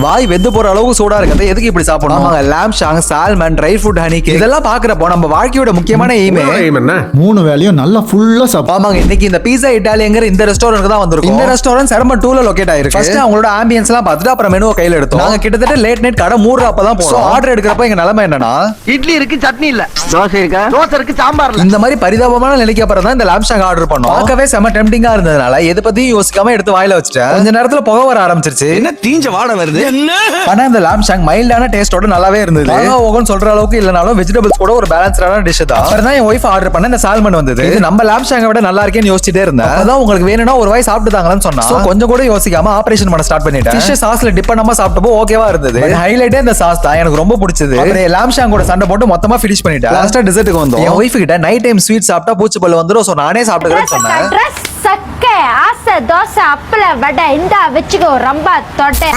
வாய் வெந்து போற அளவுக்கு சூடா இருக்குது. எதுக்கு இப்படி சாப்பிடணும்? ஆமாங்க, lamb shank, salmon, dry fruit honey cake இதெல்லாம் பாக்குறப்போ நம்ம வாழ்க்கையோட முக்கியமான எய்ம் என்ன 3 வேளையும் நல்லா ஃபுல்லா சாப்பிடு. ஆமாங்க, இன்னைக்கு இந்த பீஸா இட்டாலியங்கிற இந்த ரெஸ்டாரன்ட்க்கு தான் வந்திருக்கோம். இந்த ரெஸ்டாரன்ட் செரமன் 2ல லொகேட் ஆயிருக்கு. ஃபர்ஸ்ட் அவங்களோட ஆம்பியன்ஸ் எல்லாம் பார்த்துட்டு அப்புறம் மெனுவை கையில எடுத்தோம். நாங்க கிட்டத்தட்ட லேட் நைட் கடை மூடுறப்ப தான் போறோம். ஆர்டர் எடுக்கிறப்ப எங்க நிலைமை என்னன்னா, இட்லி இருக்கு, சட்னி இல்ல. தோசை இருக்கா? தோசை இருக்கு, சாம்பார் இல்ல. இந்த மாதிரி பரிதாபமான நிலைக்கு அப்புறம் தான் இந்த lamb shank ஆர்டர் பண்ணோம். பார்க்கவே செம டெம்டிங்கா இருந்ததுனால எது பத்தியும் யோசிக்காம எடுத்து வாயில வச்சிட்டேன். கொஞ்ச நேரத்துல புகை வர ஆரம்பிச்சிருச்சு. என்ன தீஞ்ச வாடை வருது? ஆனா இந்த lamb shank மைல்டான டேஸ்டோட நல்லாவே இருந்தது. ஓகன் சொல்ற அளவுக்கு இல்லனாலும் வெஜிடபிள்ஸ் கூட ஒரு பேலன்ஸ்டான டிஷ் தான். அப்புறம் தான் என் ஒய்ஃப் ஆர்டர் பண்ண இந்த சால்மன் வந்தது. இது நம்ம lamb shank விட நல்லா இருக்கேன்னு யோசிச்சிட்டே இருந்தேன். அதான் உங்களுக்கு வேணும்னா ஒரு வாய் சாப்பிட்டு தாங்கன்னு சொன்னா கொஞ்சம் கூட யோசிக்காம ஆபரேஷன் பண்ண ஸ்டார்ட் பண்ணிட்டேன். ஃபிஷ் சாஸ்ல டிப் பண்ணாம சாப்பிட்டப்போ ஓகேவா இருந்தது. ஹைலைட்டே இந்த சாஸ் தான் எனக்கு ரொம்ப பிடிச்சது. அப்புறம் lamb shank கூட சண்டை போட்டு மொத்தமா ஃபினிஷ் பண்ணிட்டேன். லாஸ்டா டெசர்ட்டுக்கு வந்தோம். என் ஒய்ஃப் கிட்ட நைட் டைம் ஸ்வீட் சாப்பிட்டா பூச்சி பல்லு வந்துரும், சோ நானே சாப்பிட்டுக்கிறேன்னு சொன்னேன். சக்கை ஆசை தோசை அப்பள வடை இந்தா வச்சுக்கோ ரொம்ப தொட்டை.